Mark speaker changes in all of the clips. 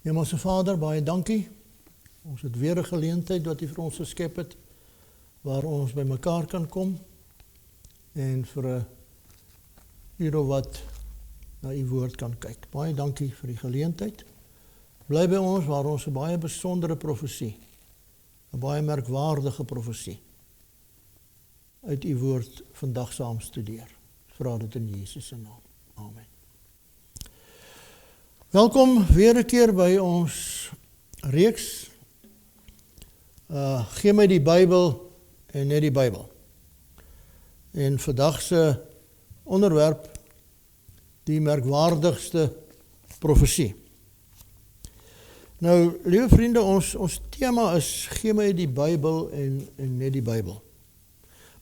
Speaker 1: Hemelse Vader, baie dankie. Ons het weer 'n geleentheid wat U vir ons geskep het, waar ons by mekaar kan kom en vir 'n uur of wat na U woord kan kyk. Baie dankie vir die geleentheid. Bly by ons waar ons 'n baie besondere profesie, 'n baie merkwaardige profesie uit U woord vandag saam studeer. Ek vra dit in Jesus se naam. Amen. Welkom weer 'n keer by ons reeks. Gee my die Bybel en net die Bybel. En vandag se onderwerp, die merkwaardigste profesie. Nou, liewe vriende, ons tema is gee my die Bybel en net die Bybel.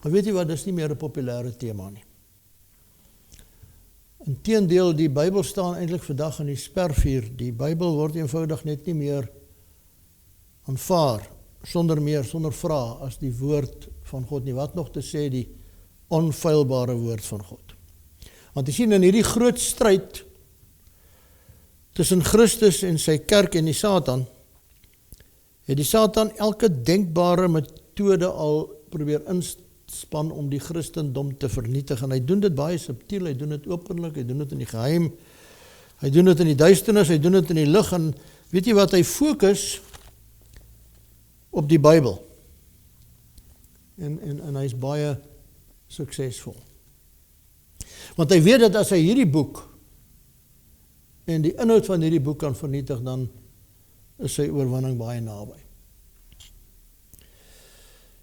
Speaker 1: Maar weet jy wat, dis nie meer 'n populêre tema nie. Inteendeel, die Bybel staan eintlik vandag in die spervuur. Die Bybel word eenvoudig net nie meer aanvaar, sonder vrae as die woord van God nie. Wat nog te sê, die onfeilbare woord van God. Want jy sien in hierdie groot stryd tussen Christus en sy kerk en die Satan, het die Satan elke denkbare metode al probeer inspan om die Christendom te vernietig. En hy doen dit baie subtiel, hy doen dit openlik, hy doen dit in die geheim, hy doen dit in die duisternis, hy doen dit in die lig. En weet jy wat, hy fokus op die Bybel. En hy is baie suksesvol. Want hy weet dat as hy hierdie boek en die inhoud van hierdie boek kan vernietig, dan is sy oorwinning baie naby.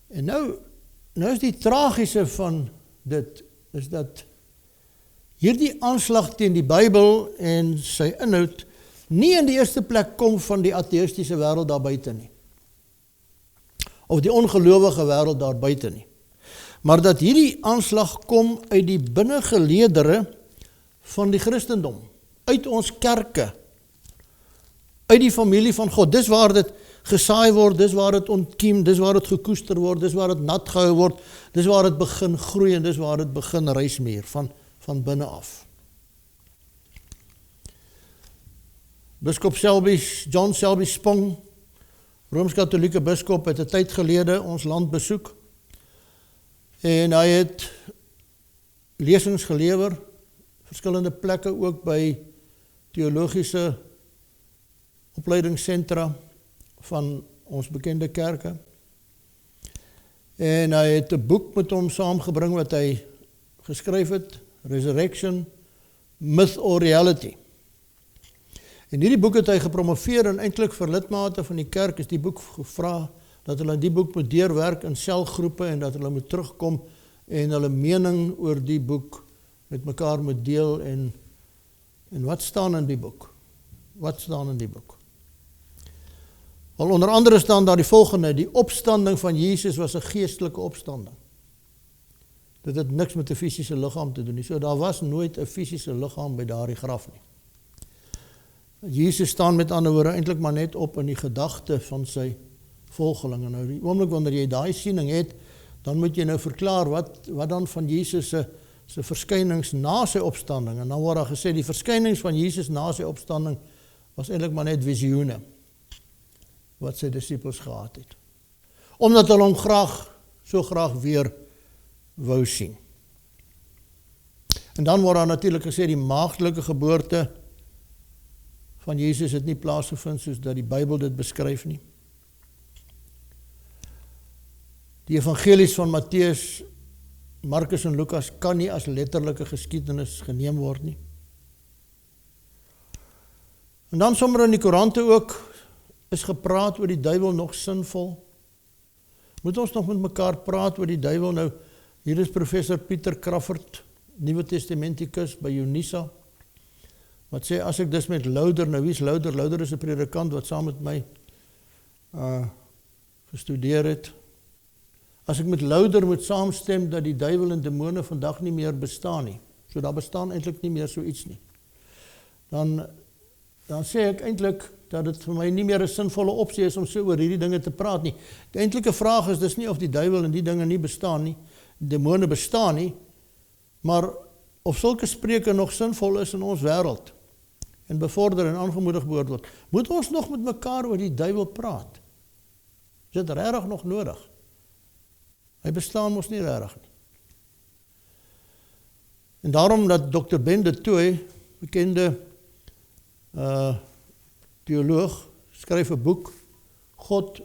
Speaker 1: En nou is die tragiese van dit, is dat hierdie aanslag teen die Bybel en sy inhoud nie in die eerste plek kom van die ateïstiese wêreld daar buite nie. Of die ongelowige wêreld daar buite nie. Maar dat hierdie aanslag kom uit die binnengeleedere van die Christendom, uit ons kerke, uit die familie van God. Dis waar dit gesaai word, dis waar dit ontkiem, dis waar dit gekoester word, dis waar dit nat gehou word, dis waar dit begin groei en dis waar dit begin reismeer van binne af. Biskop John Selby Spong, Rooms-Katholieke biskop, het 'n tyd gelede ons land besoek en hy het lesings gelewer, verskillende plekke ook by teologiese opleidingssentra van ons bekende kerke. En hy het 'n boek met hom saamgebring wat hy geskryf het, Resurrection, Myth or Reality. En hierdie boek het hy gepromoveer en eintlik vir lidmate van die kerk is die boek gevra dat hulle die boek moet deurwerk in selgroepe en dat hulle moet terugkom en hulle mening oor die boek met mekaar moet deel en wat staan in die boek? Wat staan in die boek? Wel, onder andere staan daar die volgende: die opstanding van Jesus was 'n geestelike opstanding. Dit het niks met 'n fisiese liggaam te doen nie. So daar was nooit 'n fisiese liggaam by daardie graf nie. Jesus staan met ander woorde eintlik maar net op in die gedagte van sy volgelinge. Nou die oomblik wanneer jy daai siening het, dan moet jy nou verklaar wat dan van Jesus se verskynings na sy opstanding. En dan word daar gesê die verskynings van Jesus na sy opstanding was eintlik maar net visioene wat sy disippels gehad het. Omdat hulle hom so graag weer wou sien. En dan word daar natuurlik gesê die maagdelike geboorte van Jesus het nie plaasgevind soos dat die Bybel dit beskryf nie. Die evangelies van Matteus, Markus en Lukas kan nie as letterlike geskiedenis geneem word nie. En dan sommer in die koerante ook is gepraat oor die duiwel nog sinvol. Moet ons nog met mekaar praat oor die duiwel? Nou, hier is professor Pieter Crawford, Nuwe Testamenticus by Unisa, wat sê, as ek dus met Louder, nou wie is Louder? Louder is 'n predikant wat saam met my gestudeer het. As ek met Louder moet saamstem dat die duiwel en demone vandag nie meer bestaan nie, so daar bestaan eintlik nie meer so iets nie, dan sê ek eintlik dat dit vir my nie meer 'n sinvolle opsie is om so oor hierdie dinge te praat nie. Die eintlike vraag is dis nie of die duiwel en die dinge nie bestaan nie, demone bestaan nie, maar of sulke spreuke nog sinvol is in ons wêreld. en bevorder en aangemoedig behoort word. Moet ons nog met mekaar oor die duiwel praat? Is dit regtig nog nodig? Hy bestaan mos nie regtig nie. En daarom dat Dr. Ben de Tooy, bekende teoloog, skryf 'n boek, God,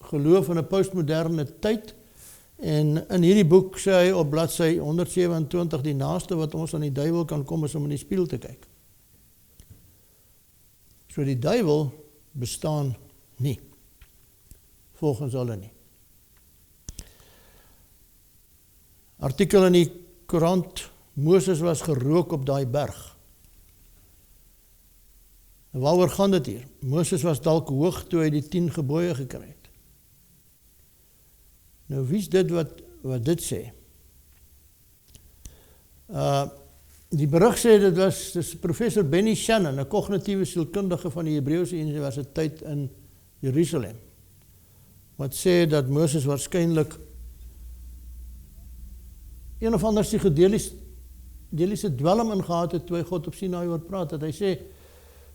Speaker 1: geloof in 'n postmoderne tyd, en in hierdie boek sê hy op bladsy 127, die naaste wat ons aan die duiwel kan kom is om in die spieël te kyk. So die duiwel bestaan nie, volgens hulle nie. Artikel in die koerant, Moses was gerook op daai berg. En waaroor gaan dit hier? Moses was dalk hoog toe hy die 10 gebooie gekry het. Nou, wie is dit wat dit sê? Die berig sê dis professor Benny Shannon, 'n kognitiewe sielkundige van die Hebreëse Universiteit in Jerusalem, wat sê dat Moses waarskynlik een of ander psychedeliese dwelm ingehad het toe hy God op Sinaï oor praat, dat hy sê,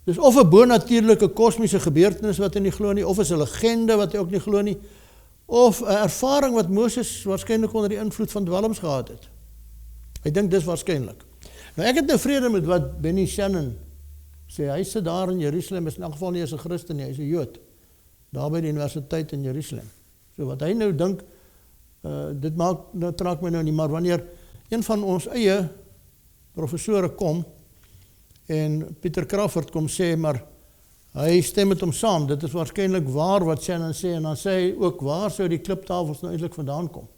Speaker 1: dis of 'n bonatuurlike kosmiese gebeurtenis wat hy nie glo nie, of is 'n legende wat hy ook nie glo nie, of 'n ervaring wat Moses waarskynlik onder die invloed van dwelms gehad het. Hy dink dis waarskynlik. Nou ek het nou vrede met wat Benny Shannon sê. Hy sit daar in Jerusalem, is in elk geval nie as 'n Christen nie, hy is 'n Jood, daar by die universiteit in Jerusalem. So wat hy nou dink, dit trek my nou nie, maar wanneer een van ons eie professore kom, en Pieter Crawford kom sê, maar hy stem met hom saam, dit is waarskynlik waar wat Shannon sê, en dan sê hy ook, waar sou die kliptafels nou eintlik vandaan kom?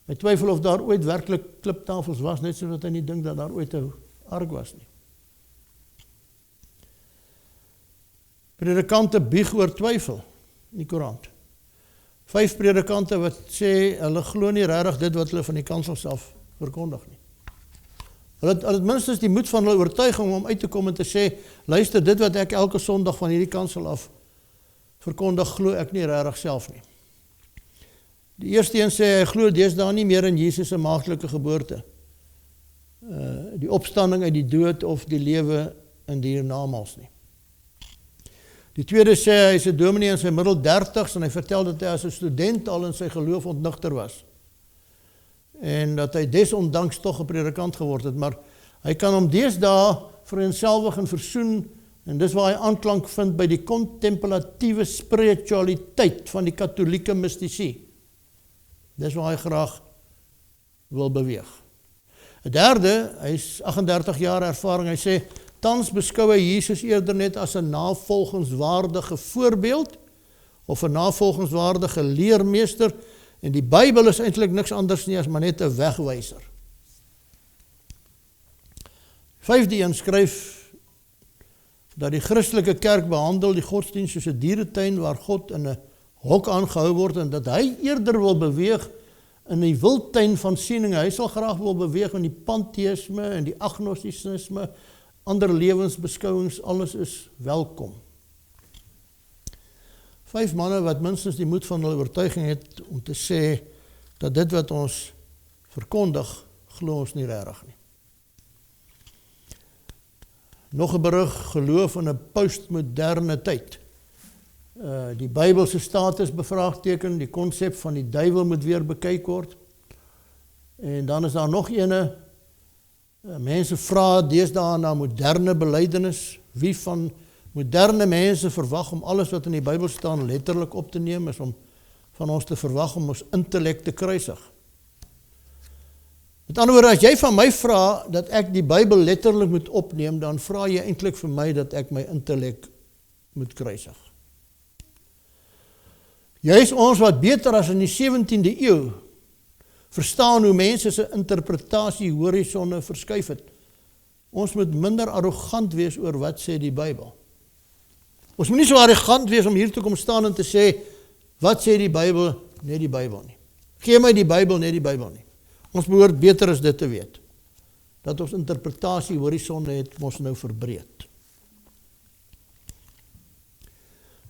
Speaker 1: Hy twyfel of daar ooit werklik kliptafels was, net soos wat hy nie dink dat daar ooit 'n ark was nie. Predikante bieg oor twyfel in die koerant. 5 predikante wat sê, hulle glo nie regtig dit wat hulle van die kansel self verkondig nie. Hulle het minstens die moed van hulle oortuiging om uit te kom en te sê, luister, dit wat ek elke Sondag van hierdie kansel af verkondig, glo ek nie regtig self nie. Die eerste een sê, hy glo deesdae nie meer in Jesus se maagdelike geboorte, die opstanding uit die dood of die lewe in die hiernamaals nie. Die tweede sê, hy is 'n dominee in sy middel 30's en hy vertel dat hy as 'n student al in sy geloof ontnigter was. En dat hy desondanks tog 'n predikant geword het, maar hy kan hom deesdae vereenselwig en versoen, en dis waar hy aanklank vind by die kontemplatiewe spiritualiteit van die katholieke mystici. Dis waar hy graag wil beweeg. 'n derde, hy is 38 jaar ervaring, hy sê, tans beskou hy Jesus eerder net as 'n navolgenswaardige voorbeeld, of 'n navolgenswaardige leermeester, en die Bybel is eintlik niks anders nie as maar net 'n wegwyser. 5de een skryf dat die Christelike kerk behandel die godsdienst soos 'n dieretuin waar God in 'n hok aangehou word, en dat hy eerder wil beweeg in die wildtuin van siening. Hy sal graag wil beweeg in die pantheïsme en die agnostisisme, ander lewensbeskouings, alles is welkom. 5 manne wat minstens die moed van hulle oortuiging het om te sê dat dit wat ons verkondig, glo ons nie regtig nie. Nog 'n berig, geloof in 'n postmoderne tyd. Die Bybelse status bevraagteken, die konsep van die duiwel moet weer bekyk word. En dan is daar nog ene, mense vra deesdae na moderne belydenis. Wie van moderne mense verwag om alles wat in die Bybel staan letterlik op te neem, is om van ons te verwag om ons intellek te kruisig. Met ander woorde, as jy van my vra dat ek die Bybel letterlik moet opneem, dan vra jy eintlik vir my dat ek my intellek moet kruisig. Juist ons wat beter as in die 17de eeu verstaan hoe mense se interpretasie horisonne verskuif het. Ons moet minder arrogant wees oor wat sê die Bybel. Ons moet nie so arrogant wees om hier te kom staan en te sê, wat sê die Bybel? Nee, die Bybel nie. Gee my die Bybel, nee, die Bybel nie. Ons behoort beter as dit te weet. Dat ons interpretasie horisonne het ons nou verbreed.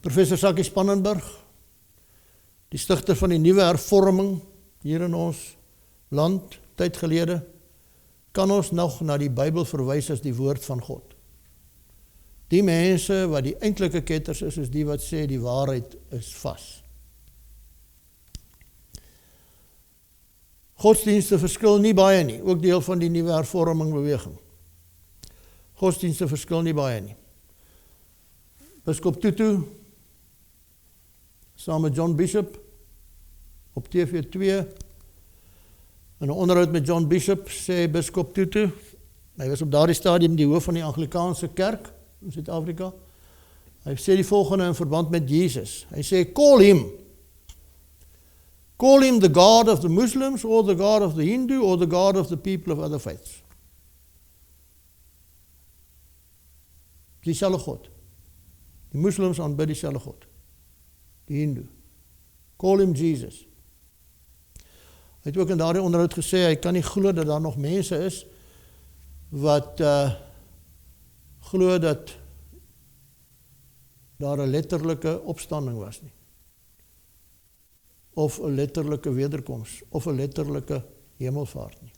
Speaker 1: Professor Sakkie Spannenberg, die stigter van die nuwe hervorming hier in ons land, tyd gelede, kan ons nog na die Bybel verwys as die woord van God. Die mense wat die eintlike ketters is die wat sê die waarheid is vas. Godsdienste verskil nie baie nie, ook deel van die nuwe hervorming beweging. Godsdienste verskil nie baie nie. Biskop Tutu, saam met John Bishop, op TV2, in 'n onderhoud met John Bishop, sê Biskop Tutu, hy was op daardie stadium die hoof van die Anglikaanse kerk in Suid-Afrika, hy sê die volgende in verband met Jesus, hy sê, call him the God of the Muslims, or the God of the Hindu, or the God of the people of other faiths. Dieselfde God. Die Muslims aanbid dieselfde God. Die Hindu. Call him Jesus. Hy het ook in daardie onderhoud gesê, hy kan nie glo dat daar nog mense is wat glo dat daar 'n letterlike opstanding was nie. Of 'n letterlike wederkoms, of 'n letterlike hemelvaart nie.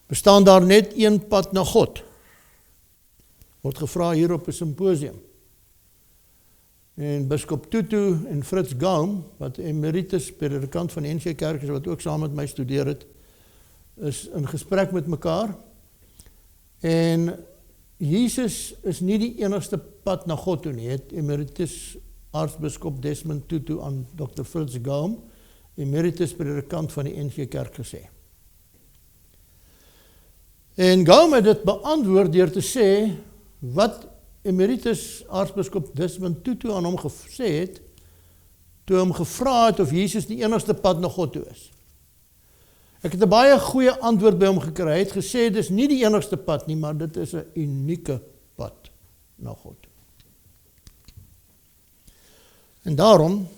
Speaker 1: Bestaan daar net een pad na God? Word gevra hier op 'n simposium. En Biskop Tutu en Fritz Gaum, wat emeritus predikant van die NG Kerk is, wat ook saam met my studeer het, is in gesprek met mekaar. En Jesus is nie die enigste pad na God toe nie, het emeritus aartsbiskop Desmond Tutu aan Dr. Fritz Gaum, emeritus predikant van die NG Kerk gesê. En Gaum het dit beantwoord deur te sê, wat emeritus aartsbiskop Desmond Tutu aan hom gesê het, toe hom gevra het of Jesus die enigste pad na God toe is. Ek het 'n baie goeie antwoord by hom gekry. Hy het gesê, dit is nie die enigste pad nie, maar dit is 'n unieke pad na God. En daarom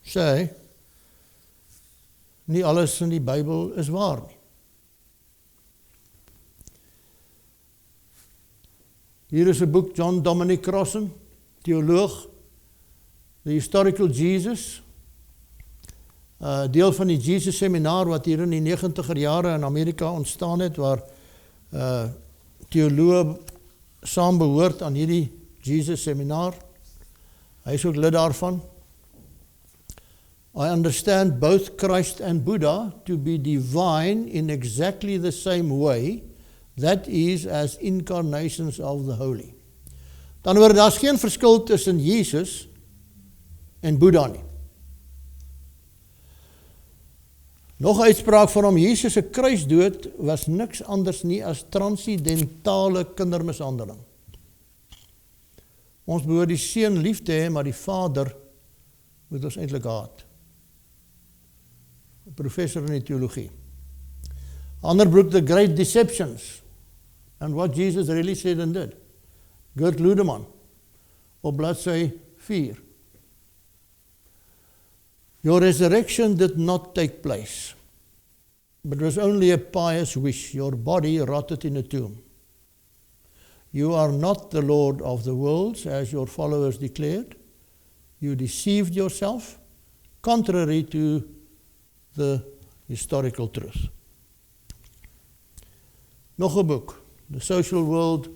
Speaker 1: sê hy, nie alles in die Bybel is waar nie. Hier is 'n boek, John Dominic Crossan, theoloog, The Historical Jesus, deel van die Jesus seminar wat hier in die 90er jare in Amerika ontstaan het, waar theoloog saam behoort aan hierdie Jesus seminar. Hy is ook lid daarvan. I understand both Christ and Buddha to be divine in exactly the same way, that is as incarnations of the holy. Dan word daar geen verskil tussen Jesus en Boeddha nie. Nog 'n uitspraak van hom, Jesus se kruisdood was niks anders nie as transidentale kindermishandeling. Ons behoort die seun lief te hê, maar die vader moet ons eintlik haat. 'n Professor in die teologie. Ander boek, The Great Deceptions, and what Jesus really said and did. Gert Ludeman, op bladsy 4. Your resurrection did not take place, but was only a pious wish. Your body rotted in a tomb. You are not the Lord of the worlds, as your followers declared. You deceived yourself, contrary to the historical truth. Nog 'n boek, The Social World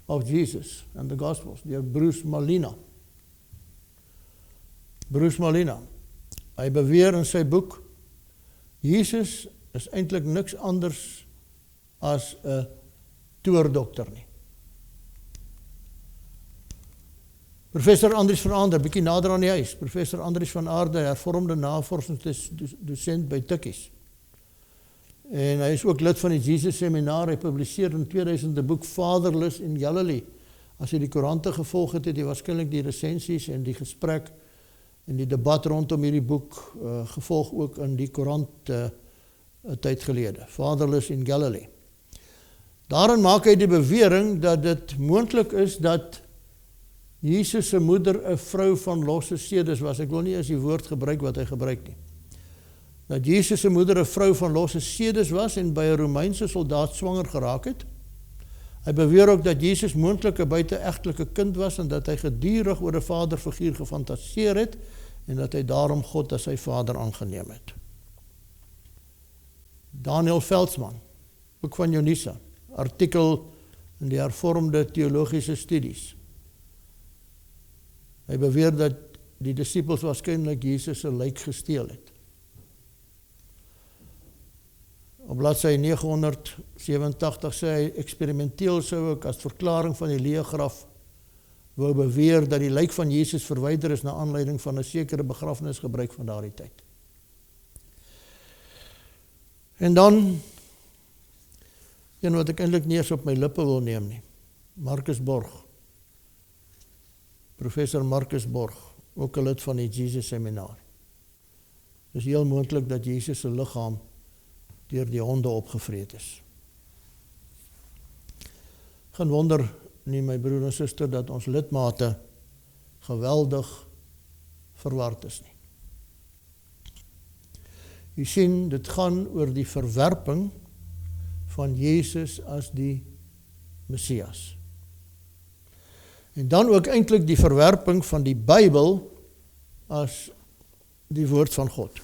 Speaker 1: of Jesus and the Gospels, deur Bruce Malina. Bruce Malina, hy beweer in sy boek, Jesus is eintlik niks anders as 'n toordokter nie. Professor Andries van Aarde, bietjie nader aan die huis, Professor Andries van Aarde, hervormde navorsingsdosent by Tikkies. En hy is ook lid van die Jesus seminar. Hy publiseer in 2000 'n boek Fatherless in Galilee. As jy die koerante gevolg het, het jy waarskynlik die resensies en die gesprek en die debat rondom hierdie boek gevolg ook in die koerant 'n tyd gelede. Fatherless in Galilee. Daarin maak hy die bewering dat dit moontlik is dat Jesus se moeder 'n vrou van losse sedes was. Ek wil nie eens die woord gebruik wat hy gebruik nie. Dat Jesus se moeder 'n vrou van losse sedes was en by 'n Romeinse soldaat swanger geraak het. Hy beweer ook dat Jesus moontlik 'n buite-egtelike kind was en dat hy gedurig oor 'n vaderfiguur gefantaseer het en dat hy daarom God as sy vader aangeneem het. Daniel Veldsmann, boek van Jonisa, artikel in die hervormde teologiese studies. Hy beweer dat die disippels waarskynlik Jesus se lijk gesteel het. Op bladsy 987 sê hy, eksperimenteel sou ek as verklaring van die leë graf wou beweer dat die lijk van Jesus verwyder is na aanleiding van 'n sekere begrafnisgebruik van daardie tyd. En dan, een wat ek eintlik nie eens op my lippe wil neem nie, Marcus Borg, professor Marcus Borg, ook 'n lid van die Jesus Seminar. Het is heel moontlik dat Jesus se liggaam deur die honde opgevreet is. Geen wonder nie, my broer en suster, dat ons lidmate geweldig verward is nie. U sien, dit gaan oor die verwerping van Jesus as die Messias. En dan ook eintlik die verwerping van die Bybel as die woord van God.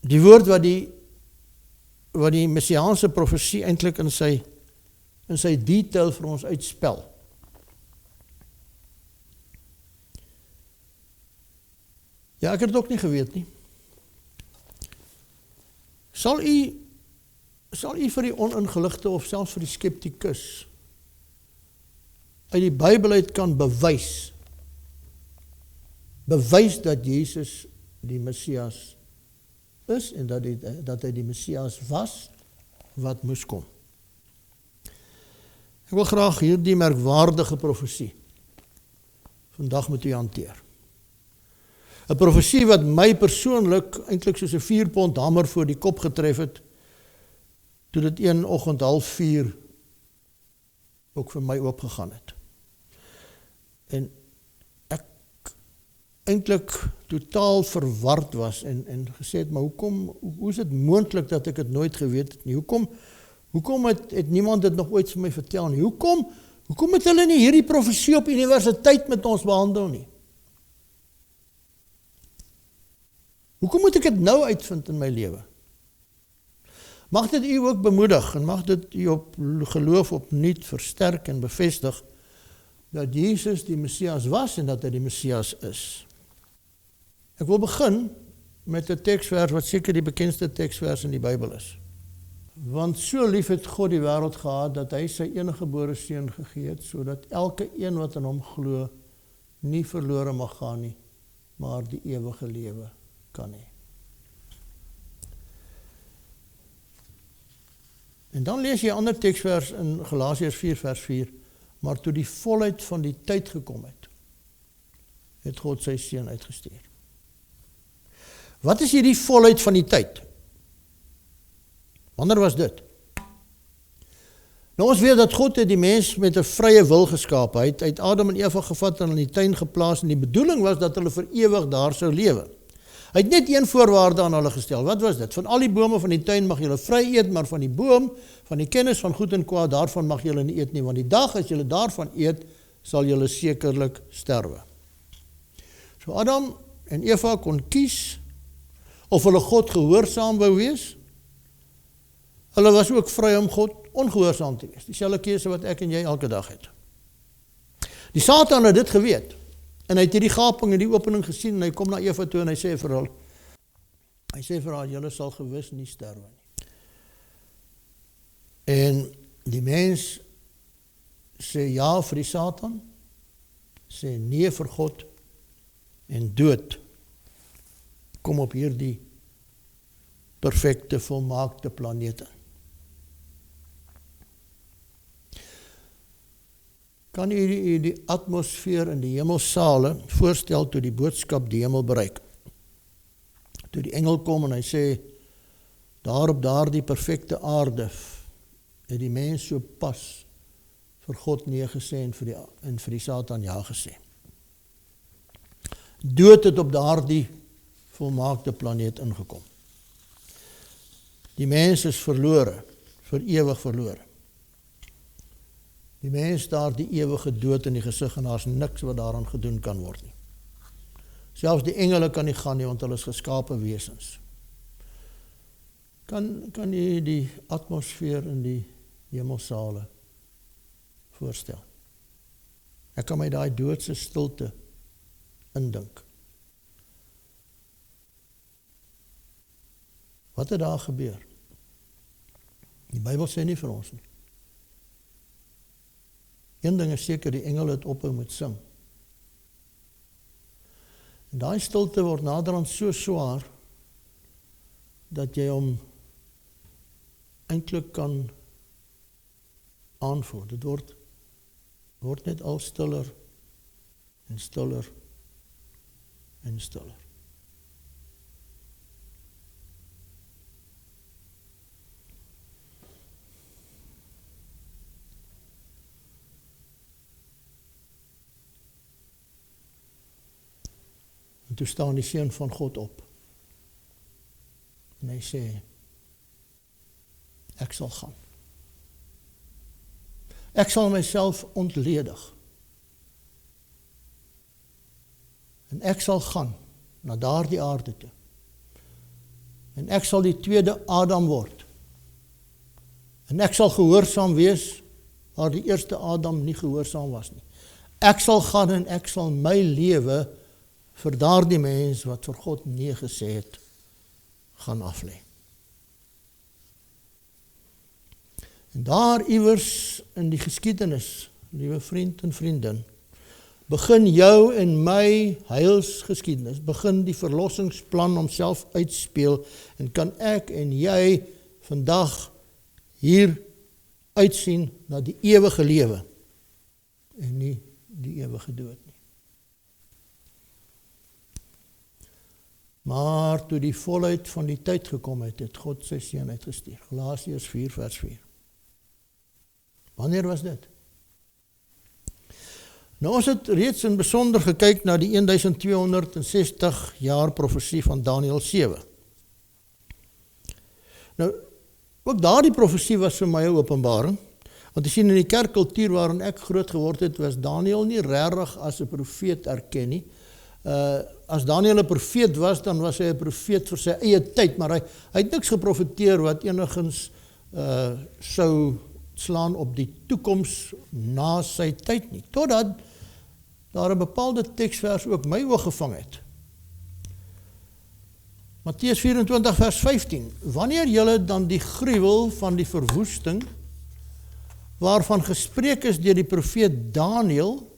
Speaker 1: Die woord wat die messiaanse profesie eintlik in sy detail vir ons uitspel. Ja, ek het dit ook nie geweet nie. Sal u vir die oningeligte of selfs vir die skeptikus uit die Bybel uit kan bewys dat Jesus die Messias is en dat hy die Messias was wat moes kom. Ek wil graag hierdie merkwaardige profesie vandag met u hanteer. 'n Profesie wat my persoonlik eintlik soos 'n 4-pond hamer voor die kop getref het, toe dit een oggend 3:30 ook vir my oopgegaan het. En ek eintlik totaal verward was en gesê het, maar hoe is dit moontlik dat ek dit nooit geweet het nie? Hoekom het niemand dit nog ooit vir my vertel nie? Hoekom het hulle nie hierdie profesie op universiteit met ons behandel nie? Hoekom moet ek dit nou uitvind in my lewe? Mag dit u ook bemoedig en mag dit u op geloof opnuut versterk en bevestig dat Jesus die Messias was en dat hy die Messias is. Ek wil begin met 'n teksvers wat seker die bekendste teksvers in die Bybel is. Want so lief het God die wêreld gehad dat hy sy eniggebore seun gegee het, sodat elke een wat in hom glo nie verlore mag gaan nie, maar die ewige lewe kan hê. En dan lees jy 'n ander teksvers in Galasiërs 4 vers 4, maar toe die volheid van die tyd gekom het God sy seun uitgestuur. Wat is hierdie volheid van die tyd? Wanneer was dit? Nou ons weet dat God het die mens met 'n vrye wil geskaap. Hy het Adam en Eva gevat en in die tuin geplaas en die bedoeling was dat hulle vir ewig daar sou lewe. Hy het net een voorwaarde aan hulle gestel. Wat was dit? Van al die bome van die tuin mag julle vry eet, maar van die boom van die kennis van goed en kwaad, daarvan mag julle nie eet nie, want die dag as julle daarvan eet, sal julle sekerlik sterwe. So Adam en Eva kon kies of hulle God gehoorsaam wou wees. Hulle was ook vry om God ongehoorsaam te wees. Dieselfde keuse wat ek en jy elke dag het. Die Satan het dit geweet. En hy het hierdie gaping en die opening gesien en hy kom na Eva toe en hy sê vir haar, julle sal gewis nie sterwe nie. En die mens sê ja vir die Satan, sê nee vir God en dood kom op hierdie perfekte, volmaakte planete. Kan u die atmosfeer in die hemelsale voorstel toe die boodskap die hemel bereik? Toe die engel kom en hy sê, daar op daardie perfekte aarde het die mens so pas vir God nee gesê en vir die Satan ja gesê. Dood het op daardie volmaakte planeet ingekom. Die mens is verlore, vir ewig verlore. Die mens daar die ewige dood in die gesig en daar is niks wat daaraan gedoen kan word nie. Selfs die engele kan nie gaan nie, want hulle is geskape wesens. Kan jy die atmosfeer in die hemelsale voorstel? Ek kan my daai doodse stilte indink. Wat het daar gebeur? Die Bybel sê nie vir ons nie. Een ding is seker, die engele het ophou met sing. En daai stilte word naderhand so swaar, dat jy hom eintlik kan aanvoel. Dit word net al stiller en stiller en stiller. En toe staan die Seun van God op. En hy sê, ek sal gaan. Ek sal myself ontledig. En ek sal gaan na daardie aarde toe. En ek sal die tweede Adam word. En ek sal gehoorsaam wees, waar die eerste Adam nie gehoorsaam was nie. Ek sal gaan en ek sal my lewe vir daardie mens wat vir God nee gesê het, gaan aflê. En daar iewers in die geskiedenis, liewe vriend en vriendin, begin jou en my heilsgeskiedenis, begin die verlossingsplan homself uitspeel, en kan ek en jy vandag hier uitsien na die ewige lewe, en nie die ewige dood nie. Maar toe die volheid van die tyd gekom het, het God sy seun uitgestuur. Galasiërs 4 vers 4. Wanneer was dit? Nou ons het reeds in besonder gekyk na die 1260 jaar profesie van Daniël 7. Nou, ook daardie profesie was vir my 'n openbaring, want jy sien in die kerkkultuur waarin ek groot geword het, was Daniël nie regtig as 'n profeet erken nie. As Daniël 'n profeet was, dan was hy 'n profeet vir sy eie tyd, maar hy het niks geprofeteer wat enigins sou slaan op die toekoms na sy tyd nie. Totdat daar 'n bepaalde teksvers ook my oog gevang het. Matteus 24 vers 15. Wanneer julle dan die gruwel van die verwoesting, waarvan gespreek is deur die profeet Daniël,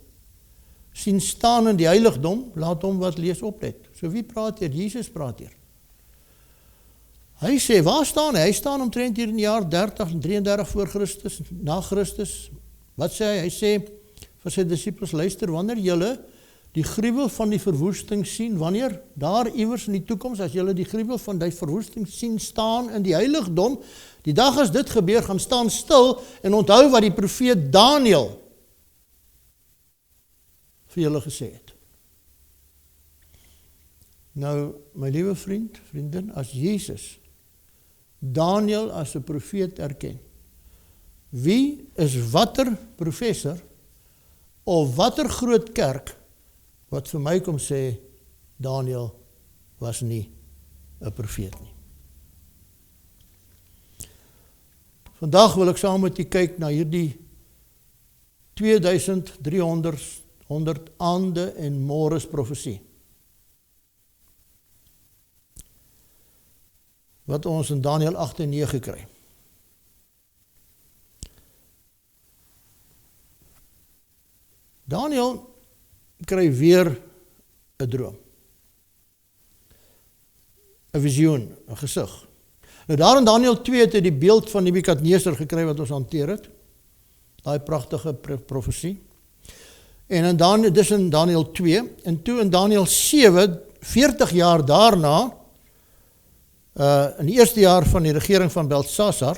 Speaker 1: sien staan in die heiligdom, laat hom wat lees oplet. So wie praat hier? Jesus praat hier. Hy sê, waar staan hy? Hy staan omtrent hier in die jaar 30 en 33 voor Christus, na Christus. Wat sê hy? Hy sê vir sy disippels, luister, wanneer julle die gruwel van die verwoesting sien, wanneer daar iewers in die toekoms, as julle die gruwel van die verwoesting sien staan in die heiligdom, die dag as dit gebeur, gaan staan stil en onthou wat die profeet Daniël vir julle gesê het. Nou, my liewe vriend, vriendin, as Jesus Daniël as 'n profeet erken, wie is watter professor of watter groot kerk wat vir my kom sê Daniël was nie 'n profeet nie? Vandag wil ek saam met u kyk na hierdie 2300 aande en môres profesie, wat ons in Daniël 8 en 9 kry. Daniël kry weer 'n droom, 'n visioen, 'n gesig. Nou daar in Daniël 2 het hy die beeld van Nebukadneser gekry wat ons hanteer het, daai pragtige profesie. En dis in Daniël 2, en toe in Daniël 7, 40 jaar daarna, in die eerste jaar van die regering van Belsasar,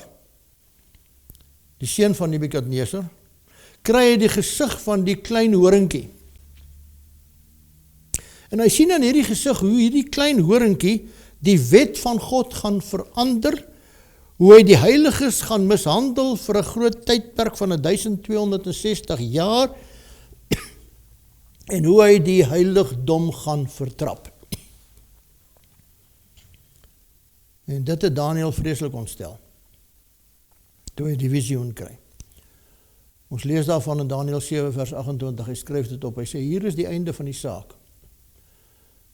Speaker 1: die seun van Nebukadneser, kry hy die gesig van die klein horingkie. En hy sien in hierdie gesig hoe hierdie klein horingkie die wet van God gaan verander, hoe hy die heiliges gaan mishandel vir 'n groot tydperk van 1260 jaar, en hoe hy die heiligdom gaan vertrap. En dit het Daniël vreeslik ontstel, toe hy die visioen kry. Ons lees daarvan in Daniël 7 vers 28, hy skryf dit op, hy sê, hier is die einde van die saak.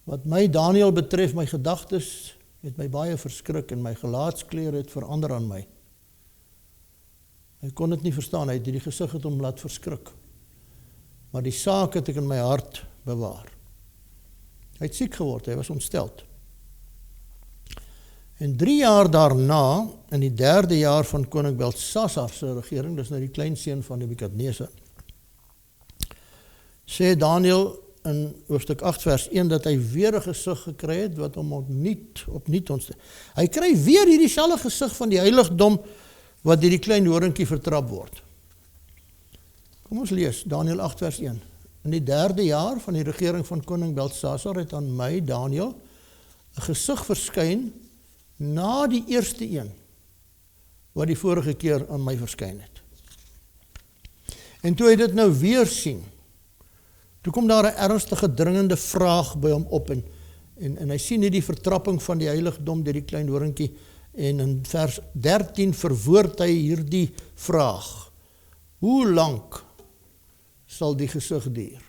Speaker 1: Wat my Daniël betref, my gedagtes het my baie verskrik en my gelaatskleur het verander aan my. Hy kon dit nie verstaan, hy het die gesig het hom laat verskrik. Maar die saak het ek in my hart bewaar. Hy het siek geword, hy was ontsteld. En 3 jaar daarna, in die 3de jaar van koning Belsasar se regering, dis nou die kleinseun van Nebukadnesar, sê Daniël in hoofstuk 8 vers 1 dat hy weer 'n gesig gekry het wat hom opnuut ontstel. Hy kry weer hierdie selfde gesig van die heiligdom wat deur die klein horingkie vertrap word. Kom ons lees Daniël 8 vers 1. In die 3de jaar van die regering van koning Belsasar het aan my, Daniël, 'n gesig verskyn na die eerste een wat die vorige keer aan my verskyn het. En toe hy dit nou weer sien, toe kom daar 'n ernstige dringende vraag by hom op en hy sien hierdie vertrapping van die heiligdom deur die klein horingkie en in vers 13 verwoord hy hierdie vraag. Hoe lank sal die gesig duur?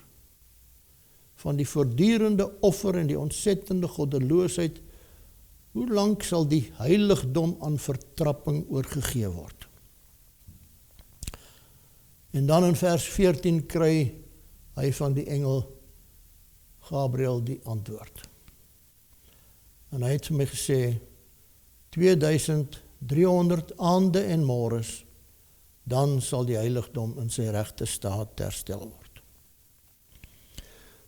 Speaker 1: Van die voortdurende offer en die ontsettende goddeloosheid, hoe lank sal die heiligdom aan vertrapping oorgegee word? En dan in vers 14 kry hy van die engel Gabriël die antwoord. En hy het vir my gesê, 2300 aande en môres, dan sal die heiligdom in sy regte staat herstel word.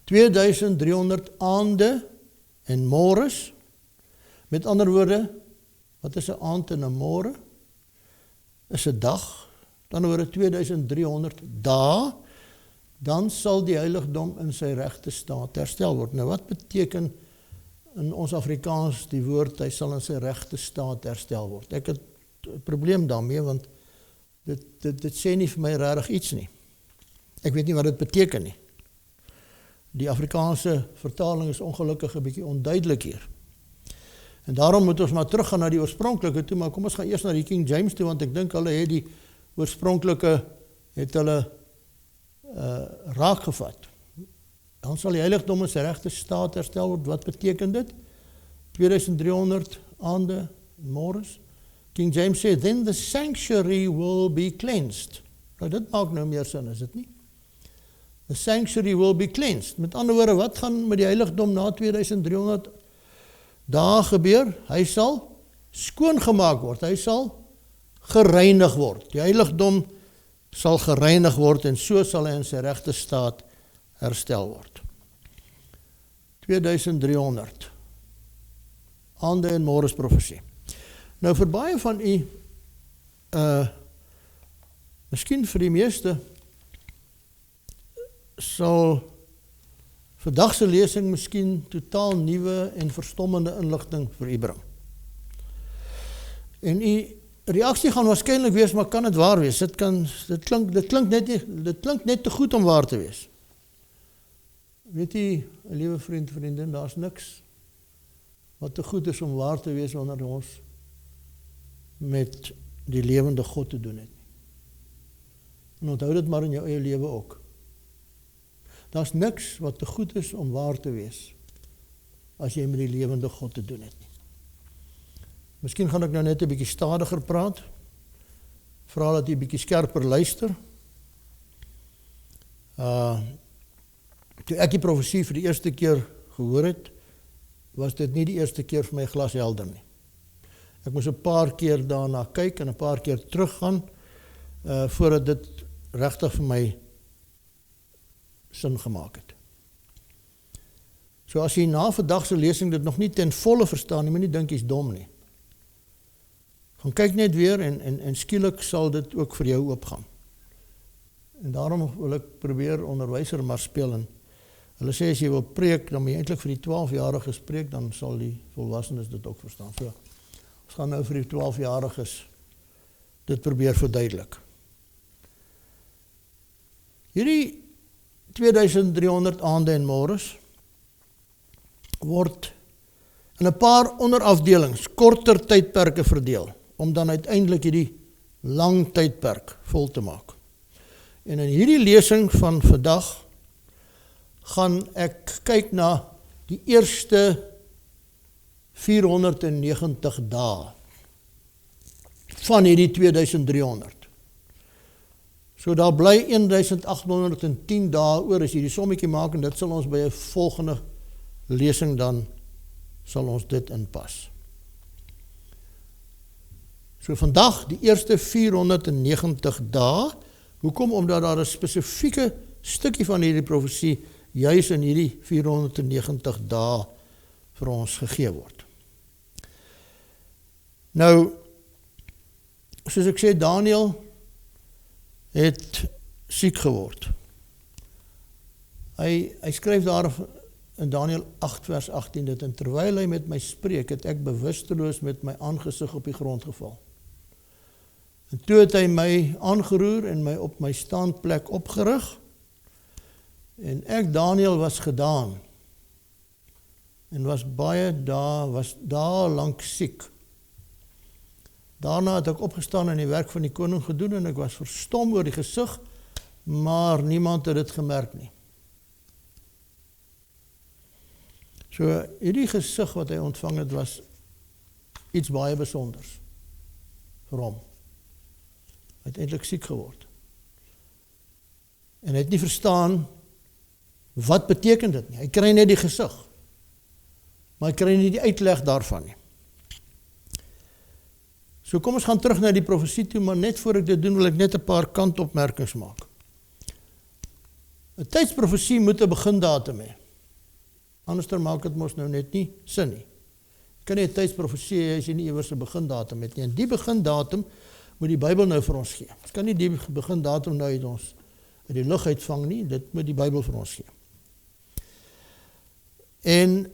Speaker 1: 2300 aande en môres, met ander woorde, wat is 'n aand en 'n môre? Is 'n dag, dan oor 2300 dae, dan sal die heiligdom in sy regte staat herstel word. Nou wat beteken in ons Afrikaans die woord, hy sal in sy regte staat herstel word? Ek het 'n probleem daarmee, want dit sê nie vir my regtig iets nie. Ek weet nie wat dit beteken nie. Die Afrikaanse vertaling is ongelukkig 'n bietjie onduidelik hier. En daarom moet ons maar teruggaan na die oorspronklike toe, maar kom ons gaan eers na die King James toe, want ek dink hulle het die oorspronklike, het hulle raak gevat. Dan sal die heiligdom in sy regte staat herstel word. Wat beteken dit? 2300 aande en môres. King James sê, then the sanctuary will be cleansed. Nou dit maak nou meer sin, is dit nie? The sanctuary will be cleansed. Met ander woorde, wat gaan met die heiligdom na 2300 dae gebeur? Hy sal skoongemaak word, hy sal gereinig word. Die heiligdom sal gereinig word en so sal hy in sy regte staat herstel word. 2300 aande en môres profesie. Nou vir baie van u, miskien vir die meeste, sal vandag se lesing miskien totaal nuwe en verstommende inligting vir u bring. En u reaksie gaan waarskynlik wees, maar kan dit waar wees? Dit klink net te goed om waar te wees. Weet jy, liewe vriend, vriendin, daar's niks wat te goed is om waar te wees wanneer ons met die lewende God te doen het. En onthou dit maar in jou eie lewe ook. Daar's niks wat te goed is om waar te wees as jy met die lewende God te doen het. Miskien gaan ek nou net 'n bietjie stadiger praat. Vra dat jy 'n bietjie skerper luister. Toe ek die profesie vir die eerste keer gehoor het, was dit nie die eerste keer vir my glashelder nie. Ek moes 'n paar keer daarna kyk en 'n paar keer teruggaan voordat dit regtig vir my sin gemaak het. So as jy na vandag se lesing dit nog nie ten volle verstaan nie, moet nie dink jy's dom nie. Gaan kyk net weer en skielik sal dit ook vir jou oopgaan. En daarom wil ek probeer onderwyser maar speel en hulle sê as jy wil preek, dan moet jy eintlik vir die 12-jariges preek, dan sal die volwassenes dit ook verstaan. So, ons gaan nou vir die 12-jariges dit probeer verduidelik. Hierdie 2300 aande en môres word in 'n paar onderafdelings, korter tydperke verdeel, om dan uiteindelik hierdie lang tydperk vol te maak. En in hierdie lesing van vandag gaan ek kyk na die eerste 490 dae van hierdie 2300. So daar bly 1810 dae oor as jy die sommetjie maak, en dit sal ons by 'n volgende lesing dan sal ons dit inpas. So vandag die eerste 490 dae. Hoekom? Omdat daar 'n spesifieke stukkie van hierdie profesie juis in hierdie 490 dae vir ons gegee word. Nou, soos ek sê, Daniel het siek geword. Hy skryf daar in Daniel 8 vers 18 dit, en terwyl hy met my spreek, het ek bewusteloos met my aangesig op die grond geval. En toe het hy my aangeroer en my op my staanplek opgerig, en ek, Daniel, was gedaan, en was dae lank siek. Daarna het ek opgestaan en die werk van die koning gedoen, en ek was verstom oor die gesig, maar niemand het dit gemerk nie. So, hierdie gesig wat hy ontvang het, was iets baie besonders vir hom. Hy het eintlik siek geword. En hy het nie verstaan, wat beteken dit nie. Hy kry net die gesig, maar hy kry nie die uitleg daarvan nie. So kom ons gaan terug na die profesie toe, maar net voor ek dit doen, wil ek net 'n paar kantopmerkings maak. 'n Tydsprofesie moet 'n begindatum hê. Anders maak dit mos nou net nie sin nie. Jy kan nie 'n tydsprofesie hê as jy nie iewers 'n begindatum het nie. En die begindatum moet die Bybel nou vir ons gee. Ons kan nie die begindatum nou uit die lug uitvang nie, dit moet die Bybel vir ons gee. En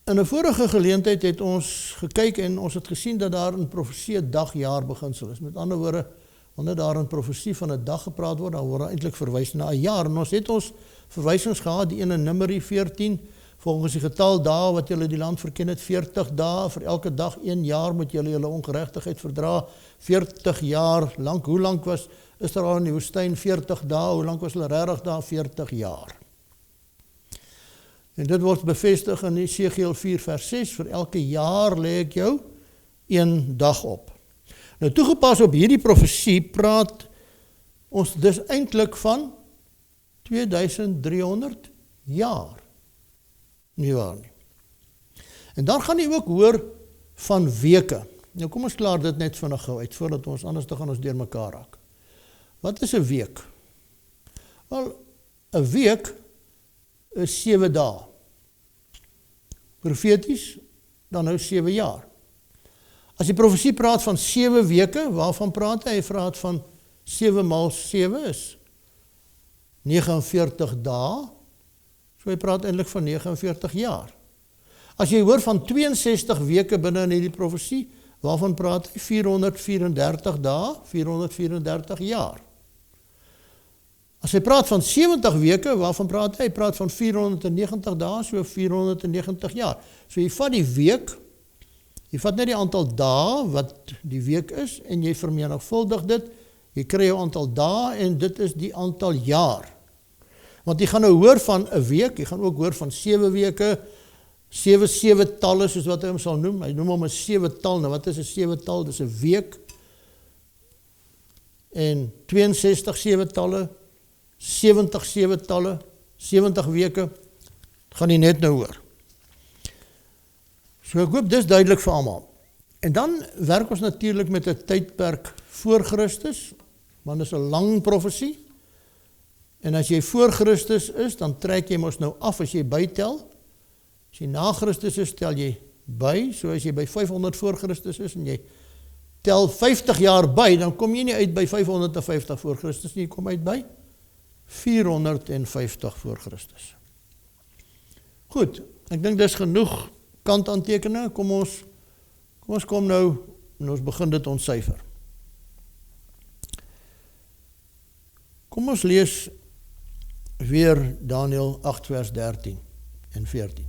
Speaker 1: in 'n vorige geleentheid het ons gekyk en ons het gesien dat daar in profesie 'n dagjaar beginsel is. Met ander woorde, wanneer daar in profesie van 'n dag gepraat word, dan word daar eintlik verwys na 'n jaar. En ons het ons verwysings gehad, die een in Numeri 14, volgens die getal dae wat julle die land verken het, 40 dae, vir elke dag 1 jaar moet julle julle ongeregtigheid verdra, 40 jaar lank. Hoe lank was Israel in die woestyn? 40 dae. Hoe lank was hulle regtig daar? 40 jaar. En dit word bevestig in Esegiel 4 vers 6, vir elke jaar lê ek jou 1 dag op. Nou toegepas op hierdie profesie praat ons dus eintlik van 2300 jaar. Nie waar nie. En dan gaan jy ook hoor van weke. Nou kom ons klaar dit net vinnig gou uit, voordat ons anders te gaan ons deur mekaar raak. Wat is 'n week? Wel, 'n week is 7 dae. Profeties, dan nou 7 jaar. As die profesie praat van 7 weke, waarvan praat hy? Hy praat van 7 maal 7 is 49 dae. So hy praat eintlik van 49 jaar. As jy hoor van 62 weke binne in hierdie profesie, waarvan praat hy? 434 dae, 434 jaar. As hy praat van 70 weke, waarvan praat hy? Hy praat van 490 dae, so 490 jaar. So jy vat die week, jy vat net die aantal dae wat die week is, en jy vermenigvuldig dit, jy kry jou aantal dae, en dit is die aantal jaar. Want jy gaan nou hoor van 'n week, jy gaan ook hoor van 7 weke, 7 talle, soos wat hy hom sal noem. Hy noem hom 'n 7-tal. Nou wat is 'n 7-tal? Dis 'n week. En 62 7-talle, 70 7-talle, 70 weke, gaan jy net nou hoor. So ek hoop dis duidelik vir almal. En dan werk ons natuurlik met 'n tydperk voor Christus, want dit is 'n lang profesie. En as jy voor Christus is, dan trek jy mos nou af as jy bytel. As jy na Christus is, tel jy by. So as jy by 500 voor Christus is en jy tel 50 jaar by, dan kom jy nie uit by 550 voor Christus nie, jy kom uit by 450 voor Christus. Goed, ek dink dis genoeg kantaantekeninge. Kom ons kom nou en ons begin dit ontsyfer. Kom ons lees weer Daniel 8 vers 13 en 14.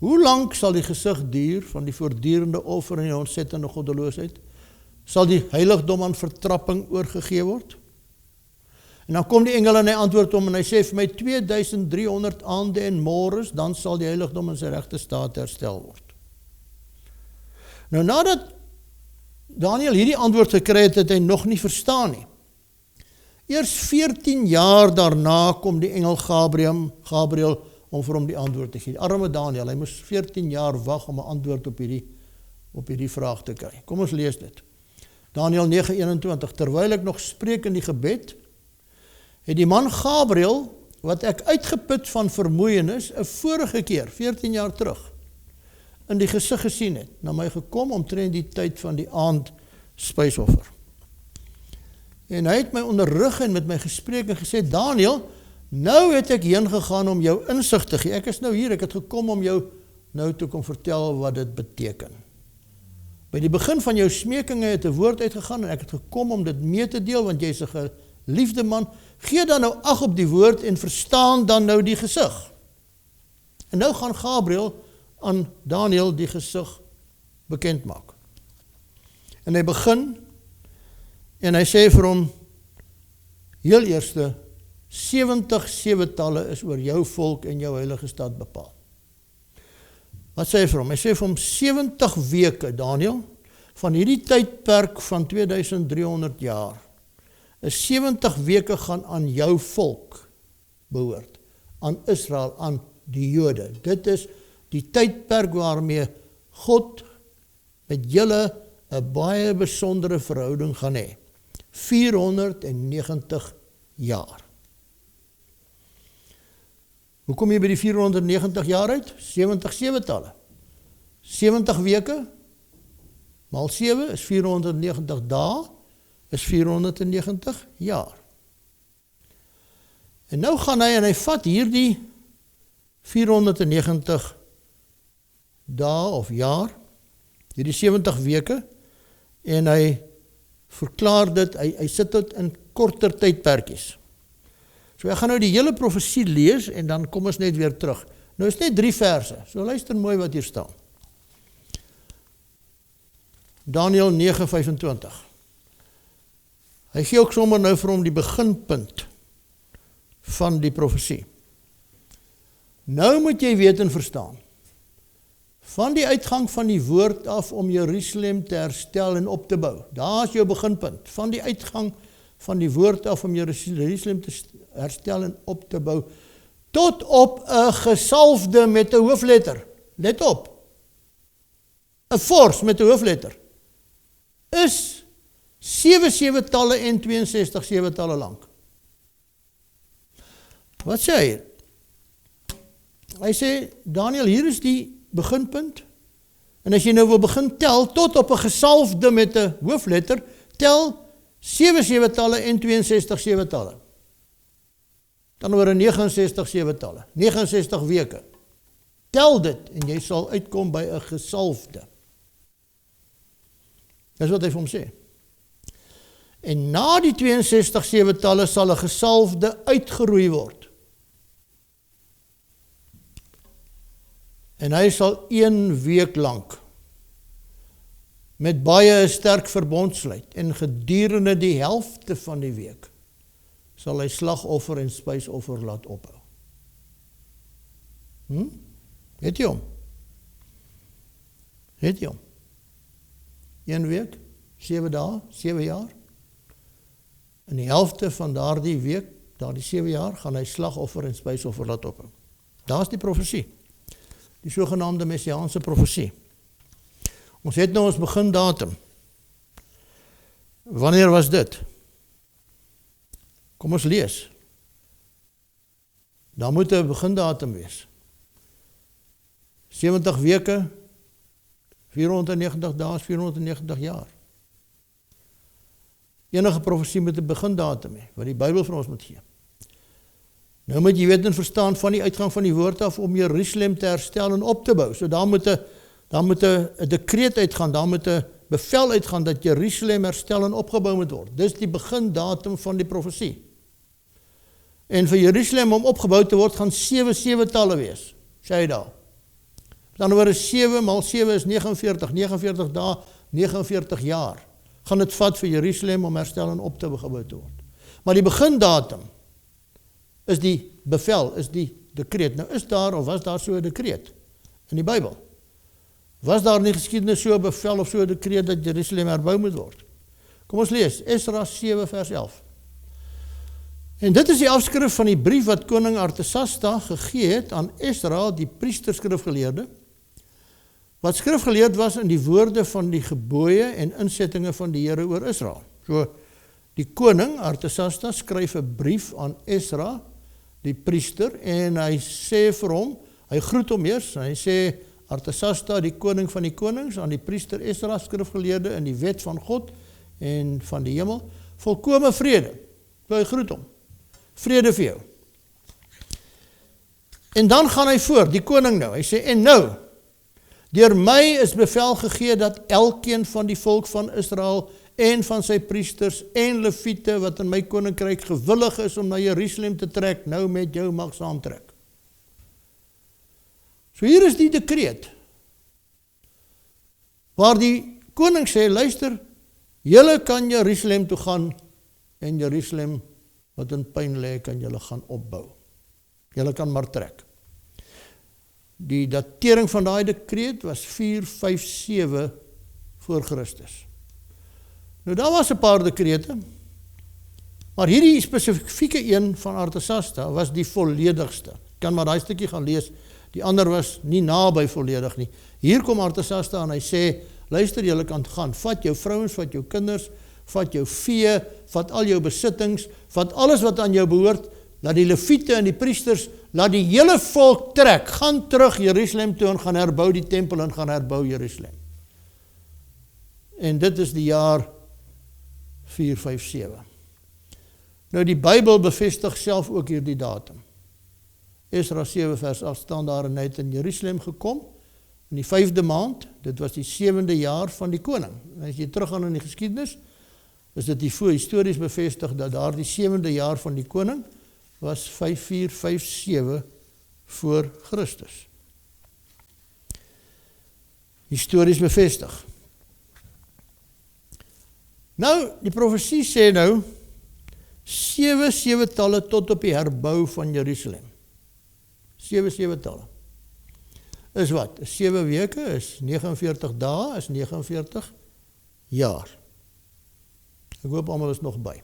Speaker 1: Hoe lang sal die gesig duur van die voortdurende offer en die ontsettende goddeloosheid? Sal die heiligdom aan vertrapping oorgegee word? En dan kom die engel en hy antwoord hom en hy sê vir my 2300 aande en môres, dan sal die heiligdom in sy regte staat herstel word. Nou nadat Daniël hierdie antwoord gekry het, het hy nog nie verstaan nie. Eers 14 jaar daarna kom die engel Gabriel om vir hom die antwoord te gee. Arme Daniël, hy moes 14 jaar wag om 'n antwoord op hierdie vraag te kry. Kom ons lees dit. Daniël 9:21, terwyl ek nog spreek in die gebed, het die man Gabriel, wat ek uitgeput van vermoeienis, 'n vorige keer, 14 jaar terug, in die gesig gesien het, na my gekom omtrent die tyd van die aand spysoffer. En hy het my onderrig en met my gespreek en gesê, Daniël, nou het ek heen gegaan om jou insig te gee. Ek is nou hier, ek het gekom om jou nou te kom vertel wat dit beteken. By die begin van jou smekinge het 'n woord uitgegaan en ek het gekom om dit mee te deel, want jy is 'n geliefde man. Gee dan nou ag op die woord en verstaan dan nou die gesig. En nou gaan Gabriel aan Daniël die gesig bekend maak. En hy begin en hy sê vir hom, heel eerste, 70 seventalle is oor jou volk en jou heilige stad bepaal. Wat sê hy vir hom? Hy sê vir hom 70 weke, Daniël, van hierdie tydperk van 2300 jaar, is 70 weke gaan aan jou volk behoort, aan Israel, aan die Jode. Dit is die tydperk waarmee God met julle 'n baie besondere verhouding gaan hê. 490 jaar. Hoe kom jy by die 490 jaar uit? 70 seventalle. 70 weke maal 7 is 490 dae, is 490 jaar. En nou gaan hy en hy vat hierdie 490 dae of jaar, hierdie 70 weke, en hy verklaar dit, hy sit dit in korter tydperkies. So ek gaan nou die hele profesie lees en dan kom ons net weer terug. Nou is net 3 verse, so luister mooi wat hier staan. Daniël 9:25. Hy gee ook sommer nou vir hom die beginpunt van die profesie. Nou moet jy weet en verstaan, van die uitgang van die woord af om Jerusalem te herstel en op te bou. Daar is jou beginpunt. Van die uitgang van die woord af om Jerusalem te herstel en op te bou, tot op 'n gesalfde met 'n hoofletter. Let op. 'n Vors met 'n hoofletter is 7 seventalle en 62 seventalle lank. Wat sê hy? Hy sê, Daniël, hier is die beginpunt. En as jy nou wil begin tel, tot op 'n gesalfde met 'n hoofletter, tel 7 seventalle en 62 seventalle. Dan oor 69 seventalle, 69 weke. Tel dit en jy sal uitkom by 'n gesalfde. Dis wat hy vir hom sê. En na die 62 seventalle sal 'n gesalfde uitgeroei word. En hy sal 1 week lank met baie sterk verbond sluit en gedurende die helfte van die week sal hy slagoffer en spysoffer laat ophou. Het jy hom? Het jy hom? 1 week, 7 dae, 7 jaar. In die helfte van daardie week, daardie 7 jaar, gaan hy slagoffer en spysoffer laat ophou. Daar is die profesie. Die sogenaamde messiaanse profesie. Ons het nou ons begindatum. Wanneer was dit? Kom ons lees. Daar moet 'n begindatum wees. 70 weke, 490 dae, 490 jaar. Enige profesie moet 'n begindatum hê, wat die Bybel vir ons moet gee. Nou moet jy weet en verstaan van die uitgang van die woord af om Jerusalem te herstel en op te bou. So daar moet 'n dekreet uitgaan, daar moet 'n bevel uitgaan dat Jerusalem herstel en opgebou moet word. Dis die begindatum van die profesie. En vir Jerusalem om opgebou te word gaan 7 seventalle wees, sê hy daar. Met ander woorde 7 maal 7 is 49, 49 dae, 49 jaar. Gaan dit vat vir Jerusalem om herstel en op te gebou te word. Maar die begindatum is die bevel, is die dekreet. Nou is daar of was daar so 'n dekreet in die Bybel? Was daar in die geskiedenis so 'n bevel of so 'n dekreet dat Jerusalem herbou moet word? Kom ons lees, Esra 7 vers 11. En dit is die afskrif van die brief wat koning Artasasta gegee het aan Esra, die priesterskrifgeleerde, wat skrifgeleerd was in die woorde van die gebooie en insettinge van die Here oor Israel. So, die koning Artasasta skryf 'n brief aan Esra, die priester, en hy sê vir hom, hy groet hom eers, en hy sê, Artasasta, die koning van die konings, aan die priester Esra, skrifgeleerde in die wet van God en van die hemel, volkome vrede. So hy groet hom. Vrede vir jou. En dan gaan hy voort, die koning nou. Hy sê, en nou, deur my is bevel gegee dat elkeen van die volk van Israel en van sy priesters en leviete wat in my koninkryk gewillig is om na Jerusalem te trek, nou met jou mag saamtrek. So hier is die dekreet, waar die koning sê, luister, julle kan Jerusalem toe gaan, en Jerusalem wat in pyn lê, kan julle gaan opbou. Julle kan maar trek. Die datering van daai dekreet was 457 voor Christus. Nou daar was 'n paar dekrete, maar hierdie spesifieke een van Artasasta was die volledigste. Kan maar daai stukkie gaan lees. Die ander was nie naby volledig nie. Hier kom Artasasta en hy sê, luister, julle kan gaan, vat jou vrouens, vat jou kinders, vat jou vee, vat al jou besittings, vat alles wat aan jou behoort, laat die leviete en die priesters, laat die hele volk trek, gaan terug Jerusalem toe en gaan herbou die tempel en gaan herbou Jerusalem. En dit is die jaar 457. Nou die Bybel bevestig self ook hierdie datum. Esra 7 vers 8 staan daar, en hy het in Jerusalem gekom, in die 5de maand, dit was die 7de jaar van die koning. En as jy teruggaan in die geskiedenis, is dit die histories bevestig, dat daar die 7de jaar van die koning, was 5457 voor Christus. Histories bevestig. Nou, die profesie sê nou, 7 7-talle tot op die herbou van Jerusalem. 7 7-talle. Is wat? Is 7 weke, is 49 dae, is 49 jaar. Ek hoop almal is nog by.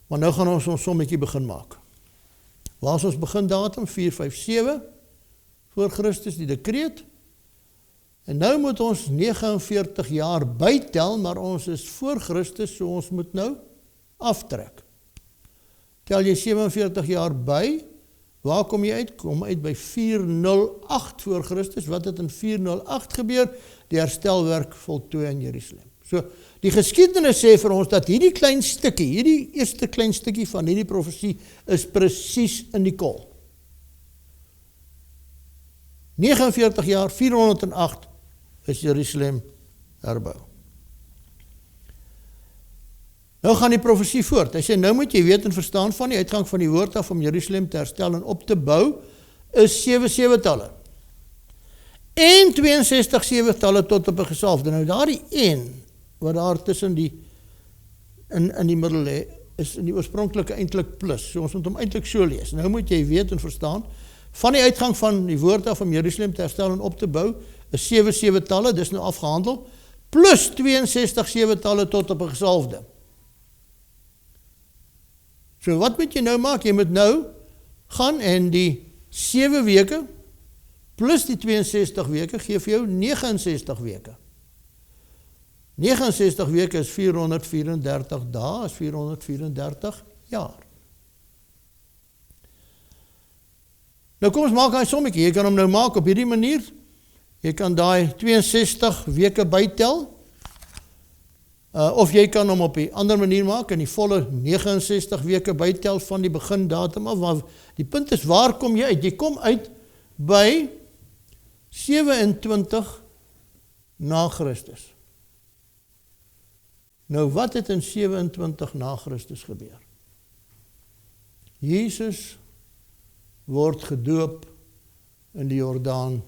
Speaker 1: Maar nou gaan ons sommetjie begin maak. Waar is ons begindatum? 457 voor Christus, die dekreet. En nou moet ons 49 jaar bytel, maar ons is voor Christus, so ons moet nou aftrek. Tel jy 47 jaar by, waar kom jy uit? Kom uit by 408 voor Christus. Wat het in 408 gebeur? Die herstelwerk voltooi in Jerusalem. So, die geskiedenis sê vir ons dat hierdie klein stukkie, hierdie eerste klein stukkie van hierdie profesie is presies in die kol. 49 jaar, 408 is Jerusalem herbou. Nou gaan die profesie voort. Hy sê, nou moet jy weet en verstaan van die uitgang van die woord af om Jerusalem te herstel en op te bou, is 7 7-talle. En 62 7-talle tot op 'n gesalfde. Nou daar die een, wat daar tussen die, in die middel lê, is in die oorspronklike eintlik plus. So ons moet hom eintlik so lees. Nou moet jy weet en verstaan, van die uitgang van die woord af om Jerusalem te herstel en op te bou, is 7 7-talle, dis nou afgehandel, plus 62 7-talle tot op 'n gesalfde. So wat moet jy nou maak? Jy moet nou gaan en die 7 weke plus die 62 weke gee vir jou 69 weke. 69 weke is 434 dae, is 434 jaar. Nou kom ons maak hy sommetjie, jy kan hom nou maak op hierdie manier. Jy kan daai 62 weke bytel, of jy kan hom op die ander manier maak en die volle 69 weke bytel van die begindatum af. Maar die punt is, waar kom jy uit? Jy kom uit by 27 na Christus. Nou wat het in 27 na Christus gebeur? Jesus word gedoop in die Jordaan